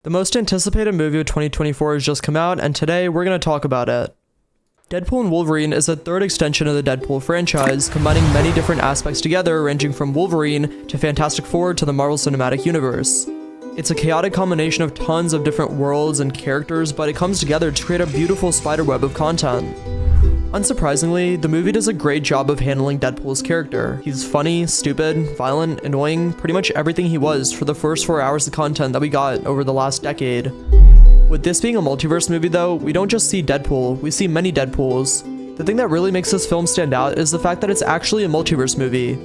The most anticipated movie of 2024 has just come out, and today we're going to talk about it. Deadpool and Wolverine is a third extension of the Deadpool franchise, combining many different aspects together, ranging from Wolverine to Fantastic Four to the Marvel Cinematic Universe. It's a chaotic combination of tons of different worlds and characters, but it comes together to create a beautiful spiderweb of content. Unsurprisingly, the movie does a great job of handling Deadpool's character. He's funny, stupid, violent, annoying, pretty much everything he was for the first 4 hours of content that we got over the last decade. With this being a multiverse movie though, we don't just see Deadpool, we see many Deadpools. The thing that really makes this film stand out is the fact that it's actually a multiverse movie.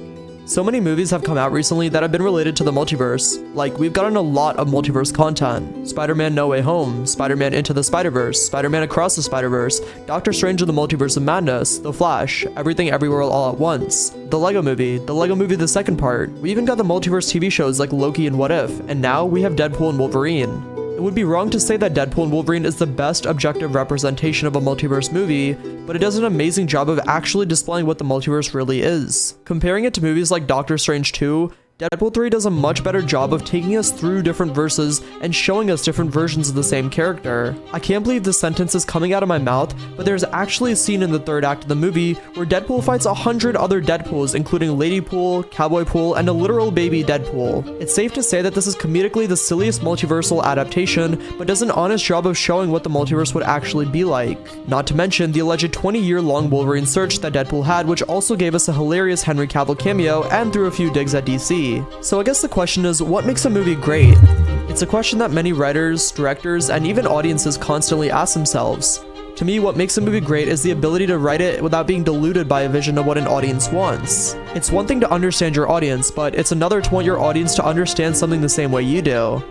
So many movies have come out recently that have been related to the multiverse. Like, we've gotten a lot of multiverse content. Spider-Man No Way Home, Spider-Man Into the Spider-Verse, Spider-Man Across the Spider-Verse, Doctor Strange in the Multiverse of Madness, The Flash, Everything Everywhere All at Once, The Lego Movie the second part. We even got the multiverse TV shows like Loki and What If, and now we have Deadpool and Wolverine. It would be wrong to say that Deadpool and Wolverine is the best objective representation of a multiverse movie, but it does an amazing job of actually displaying what the multiverse really is. Comparing it to movies like Doctor Strange 2, Deadpool 3 does a much better job of taking us through different verses and showing us different versions of the same character. I can't believe this sentence is coming out of my mouth, but there's actually a scene in the third act of the movie where Deadpool fights 100 other Deadpools, including Lady Pool, Cowboy Pool, and a literal baby Deadpool. It's safe to say that this is comedically the silliest multiversal adaptation, but does an honest job of showing what the multiverse would actually be like. Not to mention the alleged 20-year-long Wolverine search that Deadpool had, which also gave us a hilarious Henry Cavill cameo and threw a few digs at DC. So I guess the question is, what makes a movie great? It's a question that many writers, directors, and even audiences constantly ask themselves. To me, what makes a movie great is the ability to write it without being diluted by a vision of what an audience wants. It's one thing to understand your audience, but it's another to want your audience to understand something the same way you do.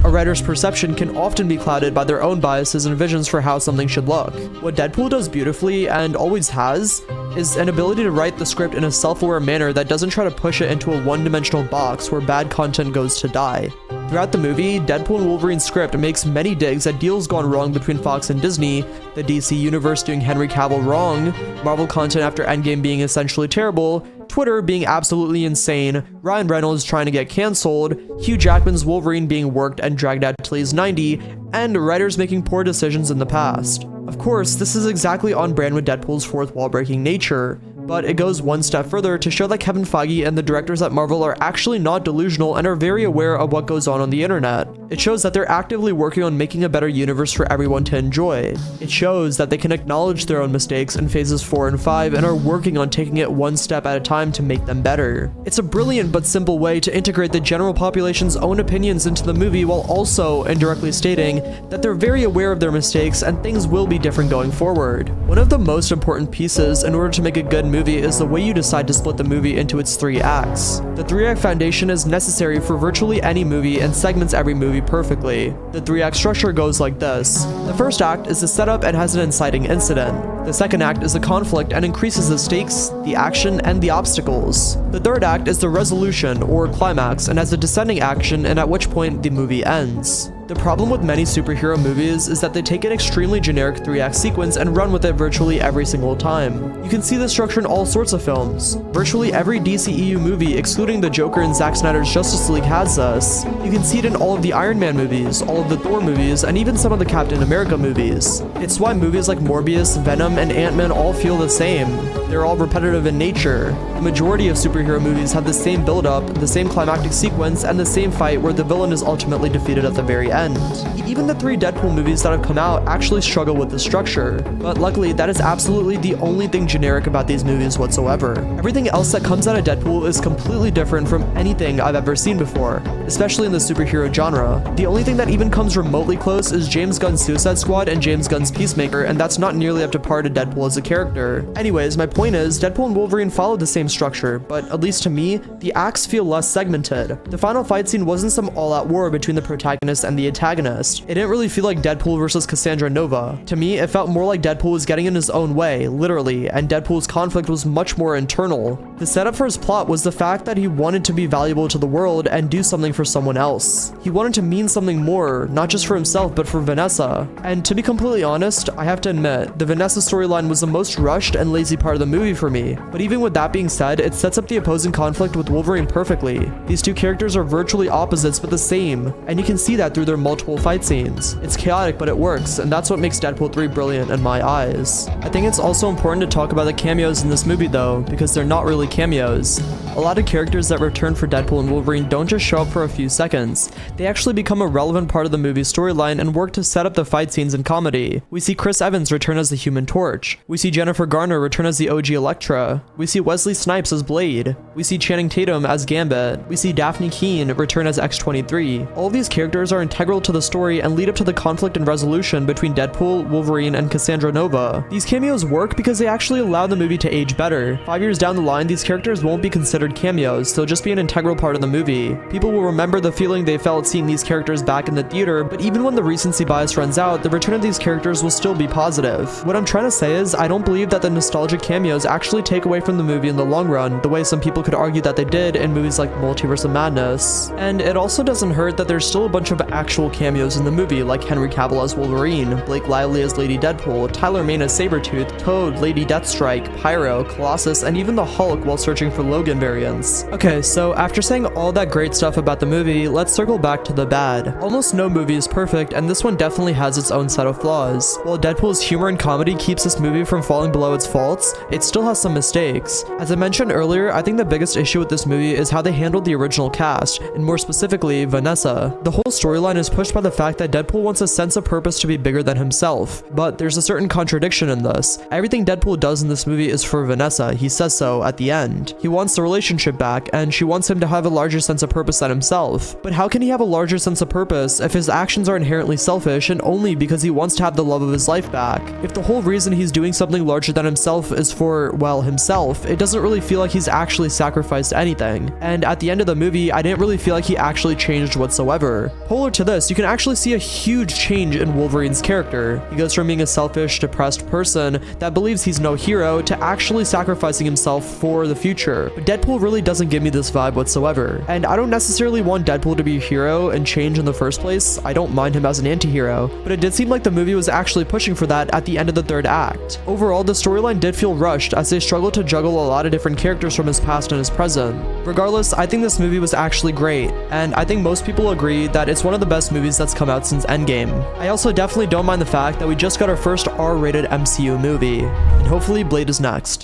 A writer's perception can often be clouded by their own biases and visions for how something should look. What Deadpool does beautifully, and always has, is an ability to write the script in a self-aware manner that doesn't try to push it into a one-dimensional box where bad content goes to die. Throughout the movie, Deadpool and Wolverine's script makes many digs at deals gone wrong between Fox and Disney, the DC universe doing Henry Cavill wrong, Marvel content after Endgame being essentially terrible, Twitter being absolutely insane, Ryan Reynolds trying to get cancelled, Hugh Jackman's Wolverine being worked and dragged out till he's 90, and writers making poor decisions in the past. Of course, this is exactly on brand with Deadpool's fourth wall-breaking nature, but it goes one step further to show that Kevin Feige and the directors at Marvel are actually not delusional and are very aware of what goes on the internet. It shows that they're actively working on making a better universe for everyone to enjoy. It shows that they can acknowledge their own mistakes in phases 4 and 5 and are working on taking it one step at a time to make them better. It's a brilliant but simple way to integrate the general population's own opinions into the movie while also indirectly stating that they're very aware of their mistakes and things will be different going forward. One of the most important pieces in order to make a good movie is the way you decide to split the movie into its 3 acts. The 3-act foundation is necessary for virtually any movie and segments every movie perfectly. The 3-act structure goes like this. The first act is the setup and has an inciting incident. The second act is the conflict and increases the stakes, the action, and the obstacles. The third act is the resolution or climax and has a descending action and at which point the movie ends. The problem with many superhero movies is that they take an extremely generic 3-act sequence and run with it virtually every single time. You can see this structure in all sorts of films. Virtually every DCEU movie, excluding the Joker and Zack Snyder's Justice League, has this. You can see it in all of the Iron Man movies, all of the Thor movies, and even some of the Captain America movies. It's why movies like Morbius, Venom, and Ant-Man all feel the same. They're all repetitive in nature. The majority of superhero movies have the same build-up, the same climactic sequence, and the same fight where the villain is ultimately defeated at the very end. Even the 3 Deadpool movies that have come out actually struggle with the structure, but luckily that is absolutely the only thing generic about these movies whatsoever. Everything else that comes out of Deadpool is completely different from anything I've ever seen before, especially in the superhero genre. The only thing that even comes remotely close is James Gunn's Suicide Squad and James Gunn's Peacemaker, and that's not nearly up to par to Deadpool as a character. Anyways, my point is, Deadpool and Wolverine followed the same structure, but at least to me, the acts feel less segmented. The final fight scene wasn't some all-out war between the protagonist and the antagonist. It didn't really feel like Deadpool versus Cassandra Nova. To me, it felt more like Deadpool was getting in his own way, literally, and Deadpool's conflict was much more internal. The setup for his plot was the fact that he wanted to be valuable to the world and do something for someone else. He wanted to mean something more, not just for himself, but for Vanessa. And to be completely honest, I have to admit, the Vanessa storyline was the most rushed and lazy part of the movie for me. But even with that being said, it sets up the opposing conflict with Wolverine perfectly. These two characters are virtually opposites but the same, and you can see that through their multiple fight scenes. It's chaotic, but it works, and that's what makes Deadpool 3 brilliant in my eyes. I think it's also important to talk about the cameos in this movie though, because they're not really cameos. A lot of characters that return for Deadpool and Wolverine don't just show up for a few seconds. They actually become a relevant part of the movie's storyline and work to set up the fight scenes and comedy. We see Chris Evans return as the Human Torch. We see Jennifer Garner return as the OG Elektra. We see Wesley Snipes as Blade. We see Channing Tatum as Gambit. We see Daphne Keane return as X-23. All of these characters are integral to the story and lead up to the conflict and resolution between Deadpool, Wolverine, and Cassandra Nova. These cameos work because they actually allow the movie to age better. 5 years down the line, these characters won't be considered cameos, they'll just be an integral part of the movie. People will remember the feeling they felt seeing these characters back in the theater, but even when the recency bias runs out, the return of these characters will still be positive. What I'm trying to say is, I don't believe that the nostalgic cameos actually take away from the movie in the long run, the way some people could argue that they did in movies like Multiverse of Madness. And it also doesn't hurt that there's still a bunch of actual cameos in the movie, like Henry Cavill as Wolverine, Blake Lively as Lady Deadpool, Tyler Mane as Sabretooth, Toad, Lady Deathstrike, Pyro, Colossus, and even the Hulk while searching for Logan variants. Okay, so after saying all that great stuff about the movie, let's circle back to the bad. Almost no movie is perfect, and this one definitely has its own set of flaws. While Deadpool's humor and comedy keeps this movie from falling below its faults, it still has some mistakes. As I mentioned earlier, I think the biggest issue with this movie is how they handled the original cast, and more specifically, Vanessa. The whole storyline is pushed by the fact that Deadpool wants a sense of purpose to be bigger than himself, but there's a certain contradiction in this. Everything Deadpool does in this movie is for Vanessa, he says so at the end. He wants the relationship back, and she wants him to have a larger sense of purpose than himself. But how can he have a larger sense of purpose if his actions are inherently selfish and only because he wants to have the love of his life back? If the whole reason he's doing something larger than himself is for, well, himself, it doesn't really feel like he's actually sacrificed anything. And at the end of the movie, I didn't really feel like he actually changed whatsoever. Polar to this, you can actually see a huge change in Wolverine's character. He goes from being a selfish, depressed person that believes he's no hero to actually sacrificing himself for the future. But Deadpool really doesn't give me this vibe whatsoever. And I don't necessarily want Deadpool to be a hero and change in the first place. I don't mind him as an anti-hero, but it did seem like the movie was actually pushing for that at the end of the third act. Overall, the storyline did feel rushed as they struggled to juggle a lot of different characters from his past and his present. Regardless, I think this movie was actually great, and I think most people agree that it's one of the best movies that's come out since Endgame. I also definitely don't mind the fact that we just got our first R-rated MCU movie, and hopefully Blade is next.